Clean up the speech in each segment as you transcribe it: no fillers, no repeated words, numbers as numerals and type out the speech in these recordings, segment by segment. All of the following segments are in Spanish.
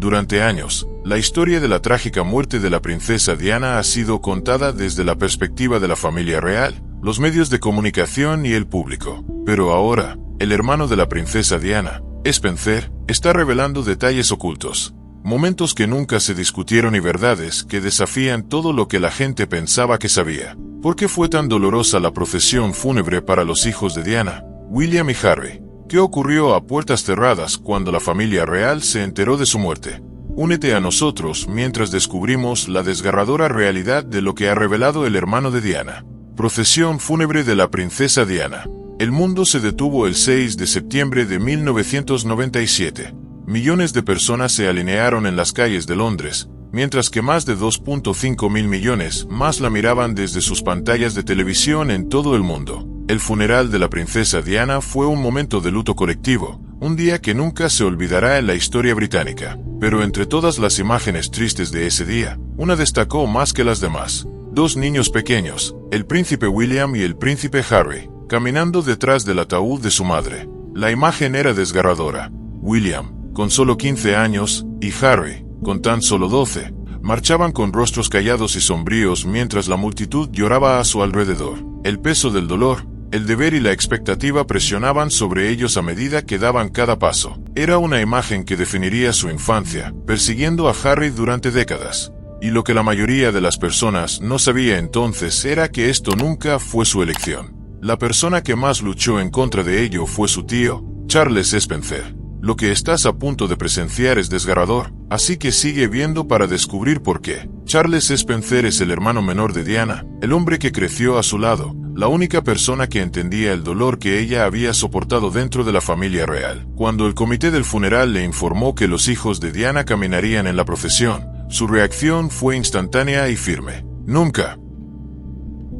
Durante años, la historia de la trágica muerte de la princesa Diana ha sido contada desde la perspectiva de la familia real, los medios de comunicación y el público. Pero ahora, el hermano de la princesa Diana, Spencer, está revelando detalles ocultos. Momentos que nunca se discutieron y verdades que desafían todo lo que la gente pensaba que sabía. ¿Por qué fue tan dolorosa la procesión fúnebre para los hijos de Diana, William y Harry? ¿Qué ocurrió a puertas cerradas cuando la familia real se enteró de su muerte? Únete a nosotros mientras descubrimos la desgarradora realidad de lo que ha revelado el hermano de Diana. Procesión fúnebre de la princesa Diana. El mundo se detuvo el 6 de septiembre de 1997. Millones de personas se alinearon en las calles de Londres, mientras que más de 2.5 mil millones más la miraban desde sus pantallas de televisión en todo el mundo. El funeral de la princesa Diana fue un momento de luto colectivo, un día que nunca se olvidará en la historia británica. Pero entre todas las imágenes tristes de ese día, una destacó más que las demás. Dos niños pequeños, el príncipe William y el príncipe Harry, caminando detrás del ataúd de su madre. La imagen era desgarradora. William, con solo 15 años, y Harry, con tan solo 12, marchaban con rostros callados y sombríos mientras la multitud lloraba a su alrededor. El peso del dolor, el deber y la expectativa presionaban sobre ellos a medida que daban cada paso. Era una imagen que definiría su infancia, persiguiendo a Harry durante décadas. Y lo que la mayoría de las personas no sabía entonces era que esto nunca fue su elección. La persona que más luchó en contra de ello fue su tío, Charles Spencer. Lo que estás a punto de presenciar es desgarrador, así que sigue viendo para descubrir por qué. Charles Spencer es el hermano menor de Diana, el hombre que creció a su lado, la única persona que entendía el dolor que ella había soportado dentro de la familia real. Cuando el comité del funeral le informó que los hijos de Diana caminarían en la procesión, su reacción fue instantánea y firme. Nunca.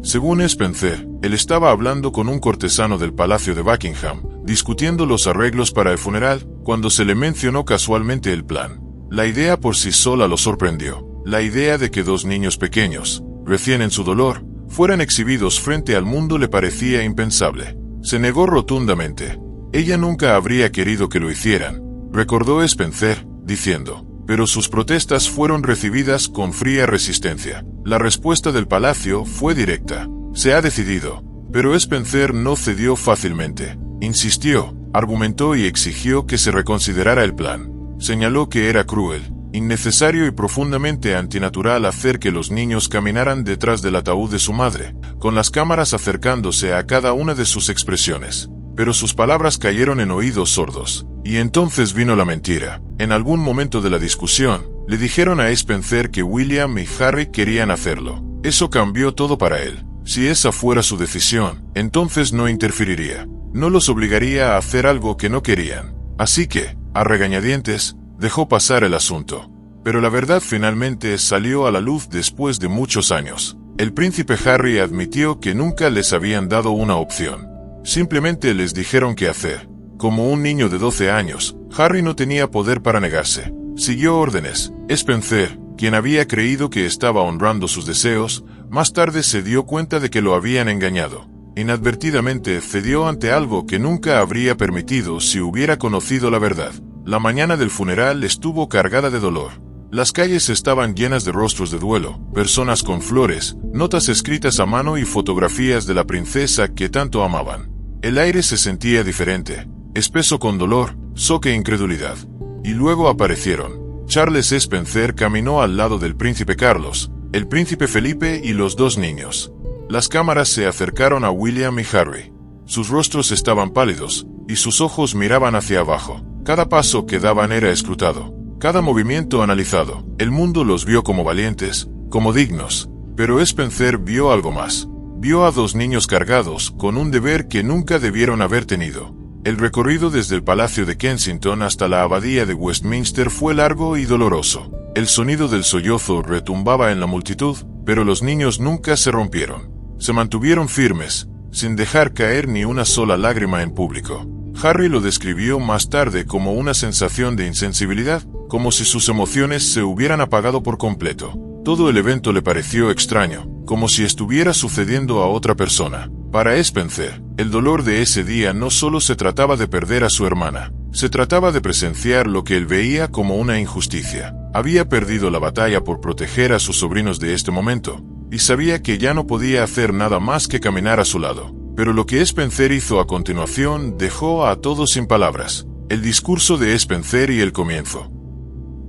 Según Spencer, él estaba hablando con un cortesano del Palacio de Buckingham, discutiendo los arreglos para el funeral, cuando se le mencionó casualmente el plan. La idea por sí sola lo sorprendió. La idea de que dos niños pequeños, recién en su dolor, fueran exhibidos frente al mundo le parecía impensable. Se negó rotundamente. Ella nunca habría querido que lo hicieran, recordó Spencer, diciendo. Pero sus protestas fueron recibidas con fría resistencia. La respuesta del palacio fue directa. Se ha decidido. Pero Spencer no cedió fácilmente. Insistió, argumentó y exigió que se reconsiderara el plan. Señaló que era cruel, innecesario y profundamente antinatural hacer que los niños caminaran detrás del ataúd de su madre, con las cámaras acercándose a cada una de sus expresiones. Pero sus palabras cayeron en oídos sordos. Y entonces vino la mentira. En algún momento de la discusión, le dijeron a Spencer que William y Harry querían hacerlo. Eso cambió todo para él. Si esa fuera su decisión, entonces no interferiría. No los obligaría a hacer algo que no querían. Así que, a regañadientes, dejó pasar el asunto. Pero la verdad finalmente salió a la luz después de muchos años. El príncipe Harry admitió que nunca les habían dado una opción. Simplemente les dijeron qué hacer. Como un niño de 12 años, Harry no tenía poder para negarse. Siguió órdenes. Spencer, quien había creído que estaba honrando sus deseos, más tarde se dio cuenta de que lo habían engañado. Inadvertidamente cedió ante algo que nunca habría permitido si hubiera conocido la verdad. La mañana del funeral estuvo cargada de dolor. Las calles estaban llenas de rostros de duelo, personas con flores, notas escritas a mano y fotografías de la princesa que tanto amaban. El aire se sentía diferente, espeso con dolor, shock e incredulidad. Y luego aparecieron. Charles Spencer caminó al lado del príncipe Carlos, el príncipe Felipe y los dos niños. Las cámaras se acercaron a William y Harry. Sus rostros estaban pálidos, y sus ojos miraban hacia abajo. Cada paso que daban era escrutado, cada movimiento analizado. El mundo los vio como valientes, como dignos. Pero Spencer vio algo más. Vio a dos niños cargados con un deber que nunca debieron haber tenido. El recorrido desde el Palacio de Kensington hasta la Abadía de Westminster fue largo y doloroso. El sonido del sollozo retumbaba en la multitud, pero los niños nunca se rompieron. Se mantuvieron firmes, sin dejar caer ni una sola lágrima en público. Harry lo describió más tarde como una sensación de insensibilidad, como si sus emociones se hubieran apagado por completo. Todo el evento le pareció extraño, como si estuviera sucediendo a otra persona. Para Spencer, el dolor de ese día no solo se trataba de perder a su hermana, Se trataba de presenciar lo que él veía como una injusticia. Había perdido la batalla por proteger a sus sobrinos de este momento, y sabía que ya no podía hacer nada más que caminar a su lado. Pero lo que Spencer hizo a continuación dejó a todos sin palabras. El discurso de Spencer y el comienzo.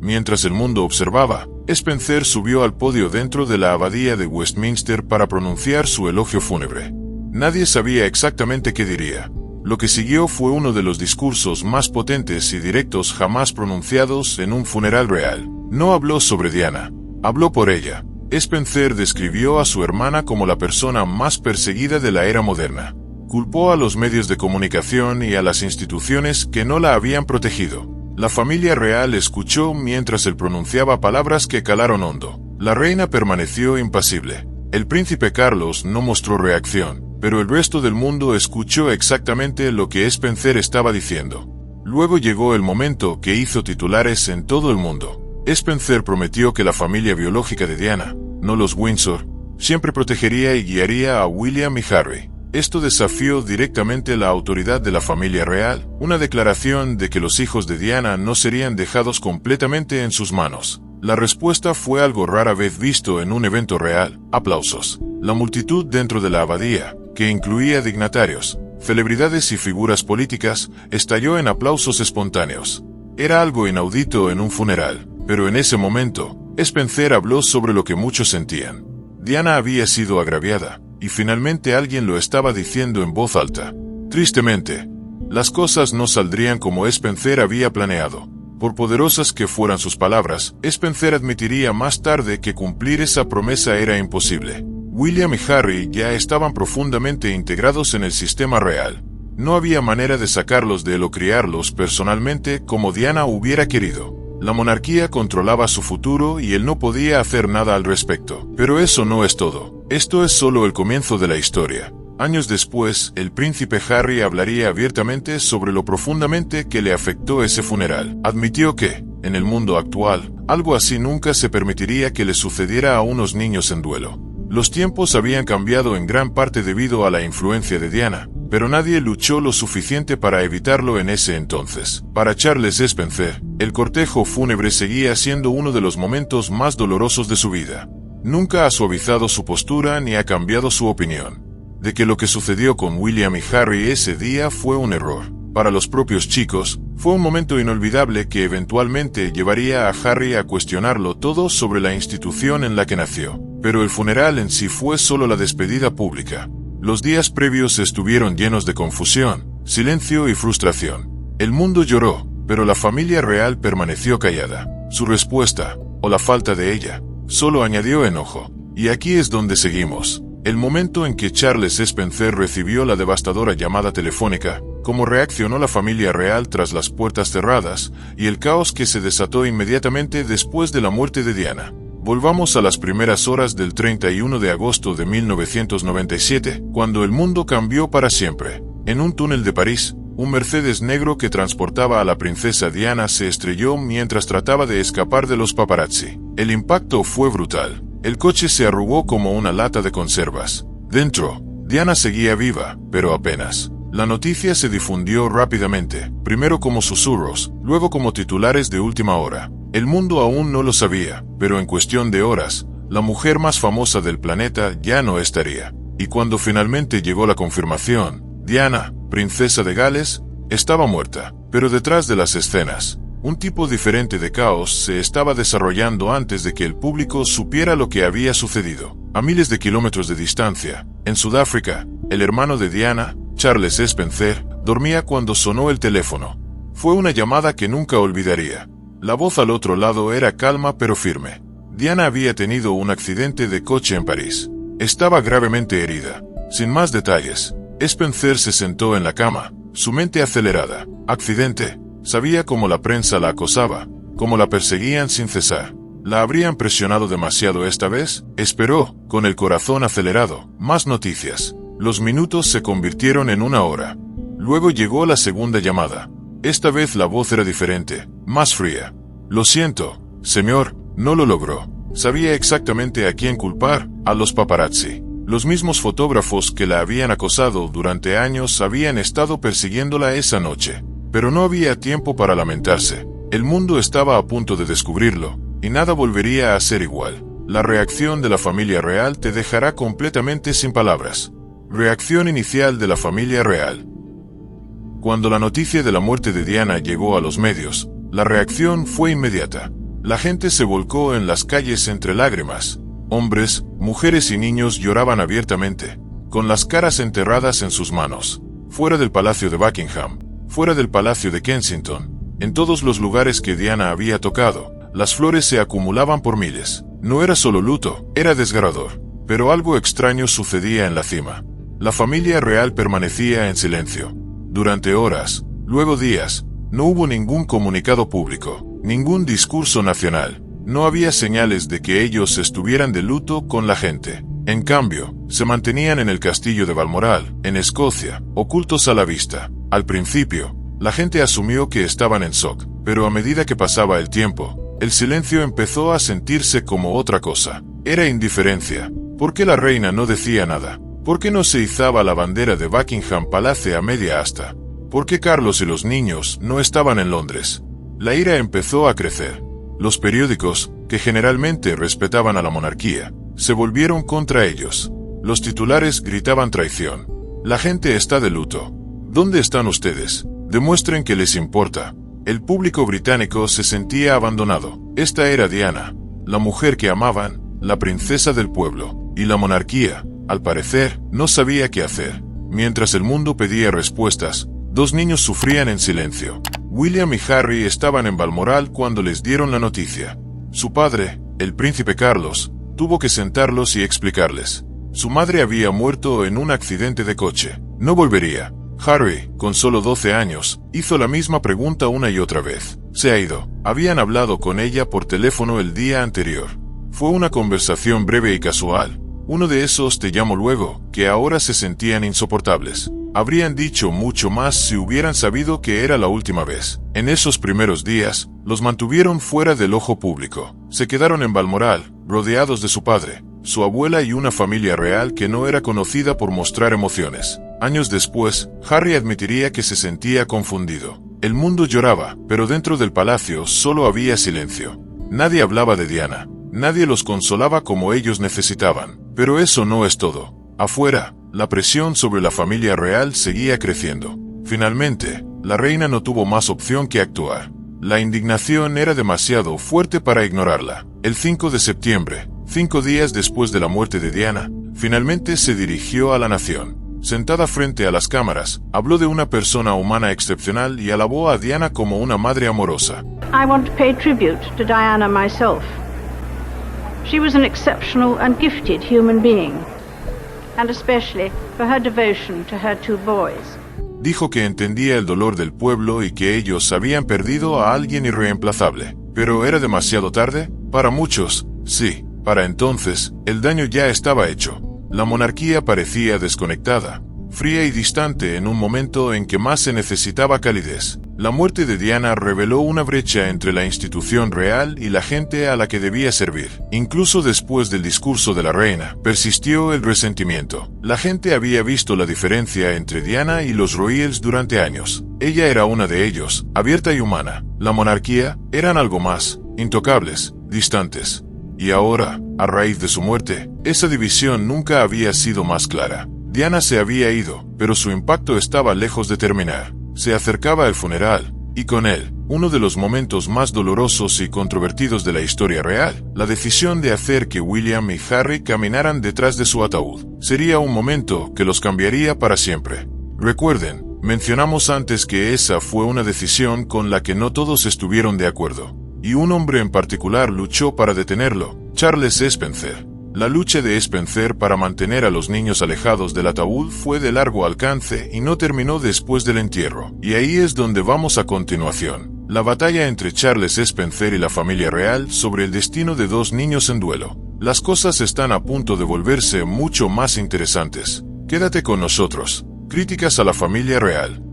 Mientras el mundo observaba, Spencer subió al podio dentro de la abadía de Westminster para pronunciar su elogio fúnebre. Nadie sabía exactamente qué diría. Lo que siguió fue uno de los discursos más potentes y directos jamás pronunciados en un funeral real. No habló sobre Diana, habló por ella. Spencer describió a su hermana como la persona más perseguida de la era moderna. Culpó a los medios de comunicación y a las instituciones que no la habían protegido. La familia real escuchó mientras él pronunciaba palabras que calaron hondo. La reina permaneció impasible. El príncipe Carlos no mostró reacción, pero el resto del mundo escuchó exactamente lo que Spencer estaba diciendo. Luego llegó el momento que hizo titulares en todo el mundo. Spencer prometió que la familia biológica de Diana, no los Windsor, siempre protegería y guiaría a William y Harry. Esto desafió directamente la autoridad de la familia real, una declaración de que los hijos de Diana no serían dejados completamente en sus manos. La respuesta fue algo rara vez visto en un evento real: aplausos. La multitud dentro de la abadía, que incluía dignatarios, celebridades y figuras políticas, estalló en aplausos espontáneos. Era algo inaudito en un funeral, pero en ese momento, Spencer habló sobre lo que muchos sentían. Diana había sido agraviada, y finalmente alguien lo estaba diciendo en voz alta. Tristemente, las cosas no saldrían como Spencer había planeado. Por poderosas que fueran sus palabras, Spencer admitiría más tarde que cumplir esa promesa era imposible. William y Harry ya estaban profundamente integrados en el sistema real. No había manera de sacarlos de él o criarlos personalmente como Diana hubiera querido. La monarquía controlaba su futuro y él no podía hacer nada al respecto. Pero eso no es todo. Esto es solo el comienzo de la historia. Años después, el príncipe Harry hablaría abiertamente sobre lo profundamente que le afectó ese funeral. Admitió que, en el mundo actual, algo así nunca se permitiría que le sucediera a unos niños en duelo. Los tiempos habían cambiado en gran parte debido a la influencia de Diana, pero nadie luchó lo suficiente para evitarlo en ese entonces. Para Charles Spencer, el cortejo fúnebre seguía siendo uno de los momentos más dolorosos de su vida. Nunca ha suavizado su postura ni ha cambiado su opinión de que lo que sucedió con William y Harry ese día fue un error. Para los propios chicos, fue un momento inolvidable que eventualmente llevaría a Harry a cuestionarlo todo sobre la institución en la que nació. Pero el funeral en sí fue solo la despedida pública. Los días previos estuvieron llenos de confusión, silencio y frustración. El mundo lloró, pero la familia real permaneció callada. Su respuesta, o la falta de ella, solo añadió enojo. Y aquí es donde seguimos. El momento en que Charles Spencer recibió la devastadora llamada telefónica, cómo reaccionó la familia real tras las puertas cerradas, y el caos que se desató inmediatamente después de la muerte de Diana. Volvamos a las primeras horas del 31 de agosto de 1997, cuando el mundo cambió para siempre. En un túnel de París, un Mercedes negro que transportaba a la princesa Diana se estrelló mientras trataba de escapar de los paparazzi. El impacto fue brutal. El coche se arrugó como una lata de conservas. Dentro, Diana seguía viva, pero apenas. La noticia se difundió rápidamente, primero como susurros, luego como titulares de última hora. El mundo aún no lo sabía, pero en cuestión de horas, la mujer más famosa del planeta ya no estaría. Y cuando finalmente llegó la confirmación, Diana, princesa de Gales, estaba muerta. Pero detrás de las escenas, un tipo diferente de caos se estaba desarrollando antes de que el público supiera lo que había sucedido. A miles de kilómetros de distancia, en Sudáfrica, el hermano de Diana, Charles Spencer, dormía cuando sonó el teléfono. Fue una llamada que nunca olvidaría. La voz al otro lado era calma pero firme. Diana había tenido un accidente de coche en París. Estaba gravemente herida. Sin más detalles, Spencer se sentó en la cama, su mente acelerada. Accidente. Sabía cómo la prensa la acosaba, cómo la perseguían sin cesar. ¿La habrían presionado demasiado esta vez? Esperó, con el corazón acelerado. Más noticias. Los minutos se convirtieron en una hora. Luego llegó la segunda llamada. Esta vez la voz era diferente, más fría. Lo siento, señor, no lo logró. Sabía exactamente a quién culpar, a los paparazzi. Los mismos fotógrafos que la habían acosado durante años habían estado persiguiéndola esa noche. Pero no había tiempo para lamentarse. El mundo estaba a punto de descubrirlo, y nada volvería a ser igual. La reacción de la familia real te dejará completamente sin palabras. Reacción inicial de la familia real. Cuando la noticia de la muerte de Diana llegó a los medios, la reacción fue inmediata. La gente se volcó en las calles entre lágrimas. Hombres, mujeres y niños lloraban abiertamente, con las caras enterradas en sus manos. Fuera del Palacio de Buckingham, fuera del Palacio de Kensington, en todos los lugares que Diana había tocado, las flores se acumulaban por miles. No era solo luto, era desgarrador. Pero algo extraño sucedía en la cima. La familia real permanecía en silencio. Durante horas, luego días, no hubo ningún comunicado público, ningún discurso nacional. No había señales de que ellos estuvieran de luto con la gente. En cambio, se mantenían en el castillo de Balmoral, en Escocia, ocultos a la vista. Al principio, la gente asumió que estaban en shock, pero a medida que pasaba el tiempo, el silencio empezó a sentirse como otra cosa. Era indiferencia. ¿Por qué la reina no decía nada? ¿Por qué no se izaba la bandera de Buckingham Palace a media asta? ¿Por qué Carlos y los niños no estaban en Londres? La ira empezó a crecer. Los periódicos, que generalmente respetaban a la monarquía, se volvieron contra ellos. Los titulares gritaban traición. La gente está de luto. ¿Dónde están ustedes? Demuestren que les importa. El público británico se sentía abandonado. Esta era Diana, la mujer que amaban, la princesa del pueblo, y la monarquía, al parecer, no sabía qué hacer. Mientras el mundo pedía respuestas, dos niños sufrían en silencio. William y Harry estaban en Balmoral cuando les dieron la noticia. Su padre, el príncipe Carlos, tuvo que sentarlos y explicarles. Su madre había muerto en un accidente de coche. No volvería. Harry, con solo 12 años, hizo la misma pregunta una y otra vez. Se ha ido. Habían hablado con ella por teléfono el día anterior. Fue una conversación breve y casual. Uno de esos te llamo luego, que ahora se sentían insoportables. Habrían dicho mucho más si hubieran sabido que era la última vez. En esos primeros días, los mantuvieron fuera del ojo público. Se quedaron en Balmoral, rodeados de su padre, su abuela y una familia real que no era conocida por mostrar emociones. Años después, Harry admitiría que se sentía confundido. El mundo lloraba, pero dentro del palacio solo había silencio. Nadie hablaba de Diana. Nadie los consolaba como ellos necesitaban. Pero eso no es todo. Afuera, la presión sobre la familia real seguía creciendo. Finalmente, la reina no tuvo más opción que actuar. La indignación era demasiado fuerte para ignorarla. El 5 de septiembre, 5 días después de la muerte de Diana, finalmente se dirigió a la nación. Sentada frente a las cámaras, habló de una persona humana excepcional y alabó a Diana como una madre amorosa. I want to pay tribute to Diana myself. She was an exceptional and gifted human being, and especially for her devotion to her two boys. Dijo que entendía el dolor del pueblo y que ellos habían perdido a alguien irreemplazable. Pero ¿era demasiado tarde? Para muchos, sí. Para entonces, el daño ya estaba hecho. La monarquía parecía desconectada, fría y distante en un momento en que más se necesitaba calidez. La muerte de Diana reveló una brecha entre la institución real y la gente a la que debía servir. Incluso después del discurso de la reina, persistió el resentimiento. La gente había visto la diferencia entre Diana y los royals durante años. Ella era una de ellos, abierta y humana. La monarquía eran algo más, intocables, distantes. Y ahora, a raíz de su muerte, esa división nunca había sido más clara. Diana se había ido, pero su impacto estaba lejos de terminar. Se acercaba el funeral, y con él, uno de los momentos más dolorosos y controvertidos de la historia real, la decisión de hacer que William y Harry caminaran detrás de su ataúd. Sería un momento que los cambiaría para siempre. Recuerden, mencionamos antes que esa fue una decisión con la que no todos estuvieron de acuerdo. Y un hombre en particular luchó para detenerlo, Charles Spencer. La lucha de Spencer para mantener a los niños alejados del ataúd fue de largo alcance y no terminó después del entierro. Y ahí es donde vamos a continuación. La batalla entre Charles Spencer y la familia real sobre el destino de dos niños en duelo. Las cosas están a punto de volverse mucho más interesantes. Quédate con nosotros. Críticas a la familia real.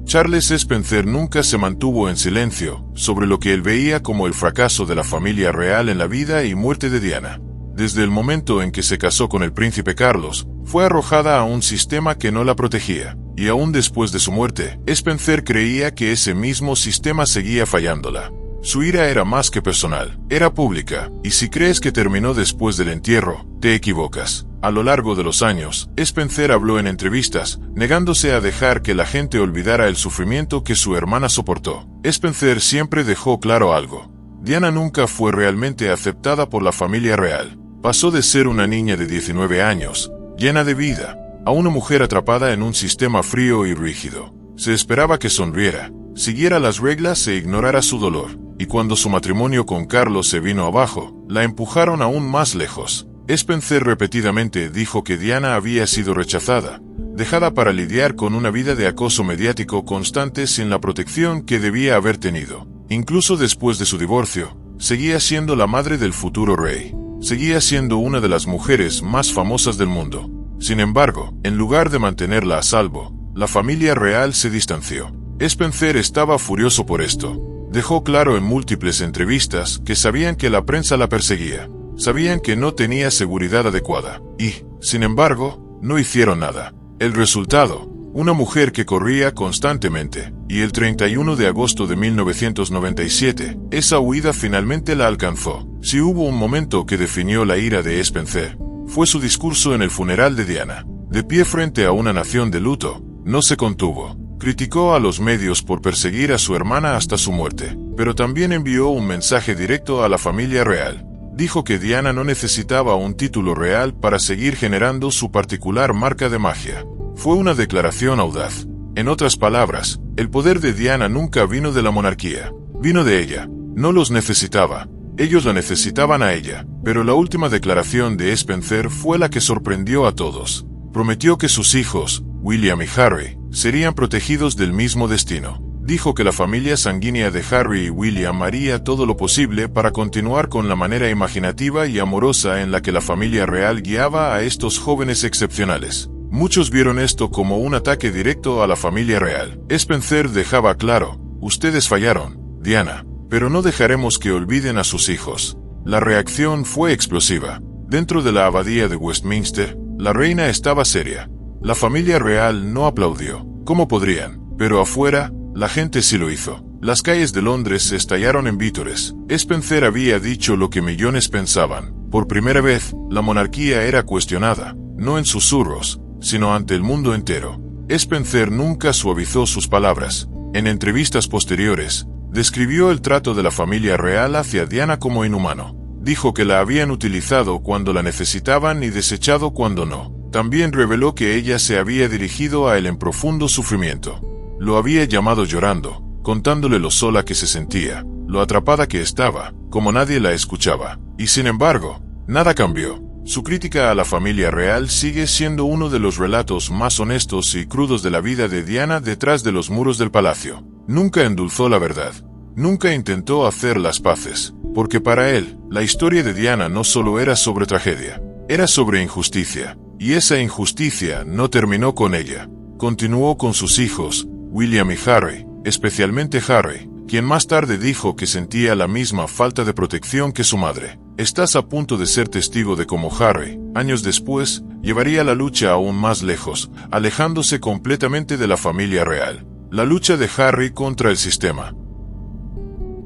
Charles Spencer nunca se mantuvo en silencio sobre lo que él veía como el fracaso de la familia real en la vida y muerte de Diana. Desde el momento en que se casó con el príncipe Carlos, fue arrojada a un sistema que no la protegía. y aún después de su muerte, Spencer creía que ese mismo sistema seguía fallándola. Su ira era más que personal, era pública, y si crees que terminó después del entierro, te equivocas. A lo largo de los años, Spencer habló en entrevistas, negándose a dejar que la gente olvidara el sufrimiento que su hermana soportó. Spencer siempre dejó claro algo. Diana nunca fue realmente aceptada por la familia real. Pasó de ser una niña de 19 años, llena de vida, a una mujer atrapada en un sistema frío y rígido. Se esperaba que sonriera, siguiera las reglas e ignorara su dolor, y cuando su matrimonio con Carlos se vino abajo, la empujaron aún más lejos. Spencer repetidamente dijo que Diana había sido rechazada, dejada para lidiar con una vida de acoso mediático constante sin la protección que debía haber tenido. Incluso después de su divorcio, seguía siendo la madre del futuro rey. Seguía siendo una de las mujeres más famosas del mundo. Sin embargo, en lugar de mantenerla a salvo, la familia real se distanció. Spencer estaba furioso por esto. Dejó claro en múltiples entrevistas que sabían que la prensa la perseguía. Sabían que no tenía seguridad adecuada. Y, sin embargo, no hicieron nada. El resultado, una mujer que corría constantemente. Y el 31 de agosto de 1997, esa huida finalmente la alcanzó. Si hubo un momento que definió la ira de Spencer, fue su discurso en el funeral de Diana. De pie frente a una nación de luto, no se contuvo. Criticó a los medios por perseguir a su hermana hasta su muerte, pero también envió un mensaje directo a la familia real. Dijo que Diana no necesitaba un título real para seguir generando su particular marca de magia. Fue una declaración audaz. En otras palabras, el poder de Diana nunca vino de la monarquía. Vino de ella. No los necesitaba. Ellos la necesitaban a ella. Pero la última declaración de Spencer fue la que sorprendió a todos. Prometió que sus hijos, William y Harry, serían protegidos del mismo destino. Dijo que la familia sanguínea de Harry y William haría todo lo posible para continuar con la manera imaginativa y amorosa en la que la familia real guiaba a estos jóvenes excepcionales. Muchos vieron esto como un ataque directo a la familia real. Spencer dejaba claro, ustedes fallaron, Diana, pero no dejaremos que olviden a sus hijos. La reacción fue explosiva. Dentro de la abadía de Westminster, la reina estaba seria. La familia real no aplaudió. ¿Cómo podrían? Pero afuera, la gente sí lo hizo. Las calles de Londres se estallaron en vítores. Spencer había dicho lo que millones pensaban. Por primera vez, la monarquía era cuestionada, no en susurros, sino ante el mundo entero. Spencer nunca suavizó sus palabras. En entrevistas posteriores, describió el trato de la familia real hacia Diana como inhumano. Dijo que la habían utilizado cuando la necesitaban y desechado cuando no. También reveló que ella se había dirigido a él en profundo sufrimiento. Lo había llamado llorando, contándole lo sola que se sentía, lo atrapada que estaba, como nadie la escuchaba. Y sin embargo, nada cambió. Su crítica a la familia real sigue siendo uno de los relatos más honestos y crudos de la vida de Diana detrás de los muros del palacio. Nunca endulzó la verdad. Nunca intentó hacer las paces, porque para él, la historia de Diana no solo era sobre tragedia, era sobre injusticia. Y esa injusticia no terminó con ella. Continuó con sus hijos, William y Harry, especialmente Harry, quien más tarde dijo que sentía la misma falta de protección que su madre. Estás a punto de ser testigo de cómo Harry, años después, llevaría la lucha aún más lejos, alejándose completamente de la familia real. La lucha de Harry contra el sistema.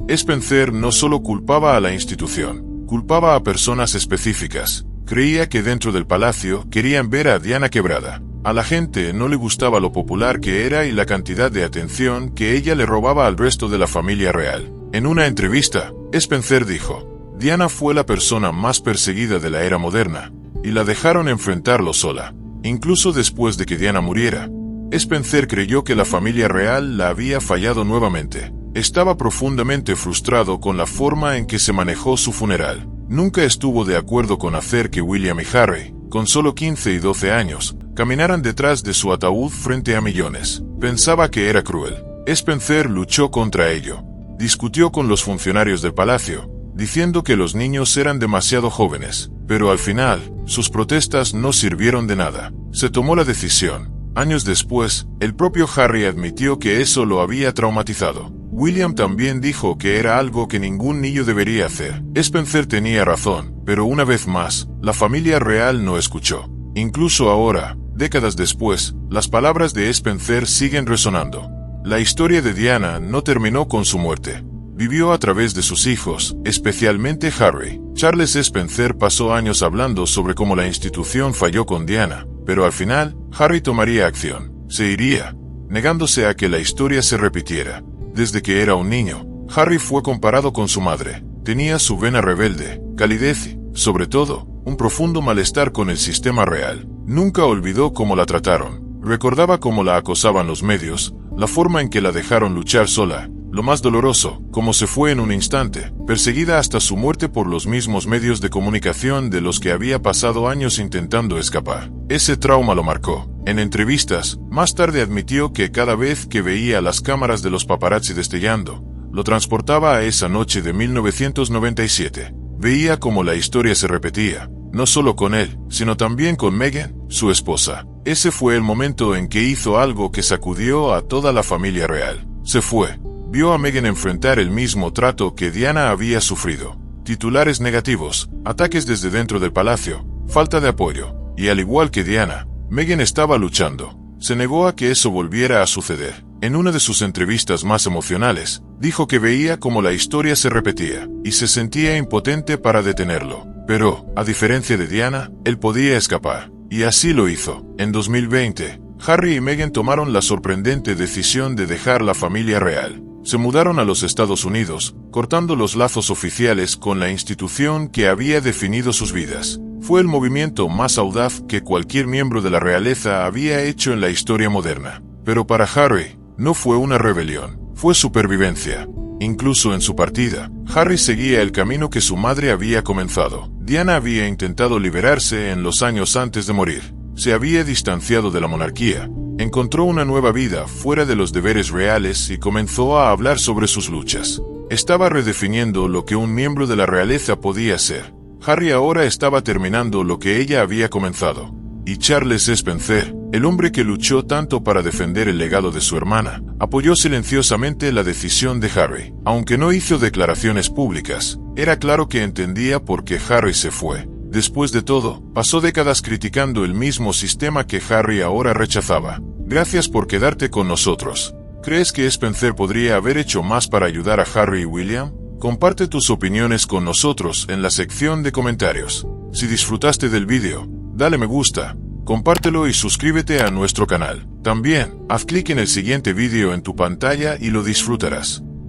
Spencer no solo culpaba a la institución, culpaba a personas específicas. Creía que dentro del palacio querían ver a Diana quebrada. A la gente no le gustaba lo popular que era y la cantidad de atención que ella le robaba al resto de la familia real. En una entrevista, Spencer dijo, Diana fue la persona más perseguida de la era moderna, y la dejaron enfrentarlo sola. Incluso después de que Diana muriera, Spencer creyó que la familia real la había fallado nuevamente. Estaba profundamente frustrado con la forma en que se manejó su funeral. Nunca estuvo de acuerdo con hacer que William y Harry, con solo 15 y 12 años, caminaran detrás de su ataúd frente a millones. Pensaba que era cruel. Spencer luchó contra ello. Discutió con los funcionarios del palacio, diciendo que los niños eran demasiado jóvenes. Pero al final, sus protestas no sirvieron de nada. Se tomó la decisión. Años después, el propio Harry admitió que eso lo había traumatizado. William también dijo que era algo que ningún niño debería hacer. Spencer tenía razón, pero una vez más, la familia real no escuchó. Incluso ahora, Décadas después, las palabras de Spencer siguen resonando. La historia de Diana no terminó con su muerte. Vivió a través de sus hijos, especialmente Harry. Charles Spencer pasó años hablando sobre cómo la institución falló con Diana, pero al final, Harry tomaría acción. Se iría, negándose a que la historia se repitiera. Desde que era un niño, Harry fue comparado con su madre. Tenía su vena rebelde, calidez y, sobre todo, un profundo malestar con el sistema real. Nunca olvidó cómo la trataron. Recordaba cómo la acosaban los medios, la forma en que la dejaron luchar sola. Lo más doloroso, cómo se fue en un instante, perseguida hasta su muerte por los mismos medios de comunicación de los que había pasado años intentando escapar. Ese trauma lo marcó. En entrevistas, más tarde admitió que cada vez que veía las cámaras de los paparazzi destellando, lo transportaba a esa noche de 1997. Veía cómo la historia se repetía, no solo con él, sino también con Meghan, su esposa. Ese fue el momento en que hizo algo que sacudió a toda la familia real. Se fue. Vio a Meghan enfrentar el mismo trato que Diana había sufrido. Titulares negativos, ataques desde dentro del palacio, falta de apoyo. Y al igual que Diana, Meghan estaba luchando. Se negó a que eso volviera a suceder. En una de sus entrevistas más emocionales, dijo que veía cómo la historia se repetía, y se sentía impotente para detenerlo. Pero, a diferencia de Diana, él podía escapar. Y así lo hizo. En 2020, Harry y Meghan tomaron la sorprendente decisión de dejar la familia real. Se mudaron a los Estados Unidos, cortando los lazos oficiales con la institución que había definido sus vidas. Fue el movimiento más audaz que cualquier miembro de la realeza había hecho en la historia moderna. Pero para Harry, no fue una rebelión, fue supervivencia. Incluso en su partida, Harry seguía el camino que su madre había comenzado. Diana había intentado liberarse en los años antes de morir. Se había distanciado de la monarquía. Encontró una nueva vida fuera de los deberes reales y comenzó a hablar sobre sus luchas. Estaba redefiniendo lo que un miembro de la realeza podía ser. Harry ahora estaba terminando lo que ella había comenzado. Y Charles Spencer, el hombre que luchó tanto para defender el legado de su hermana, apoyó silenciosamente la decisión de Harry. Aunque no hizo declaraciones públicas, era claro que entendía por qué Harry se fue. Después de todo, pasó décadas criticando el mismo sistema que Harry ahora rechazaba. Gracias por quedarte con nosotros. ¿Crees que Spencer podría haber hecho más para ayudar a Harry y William? Comparte tus opiniones con nosotros en la sección de comentarios. Si disfrutaste del vídeo, dale me gusta, compártelo y suscríbete a nuestro canal. También, haz clic en el siguiente vídeo en tu pantalla y lo disfrutarás.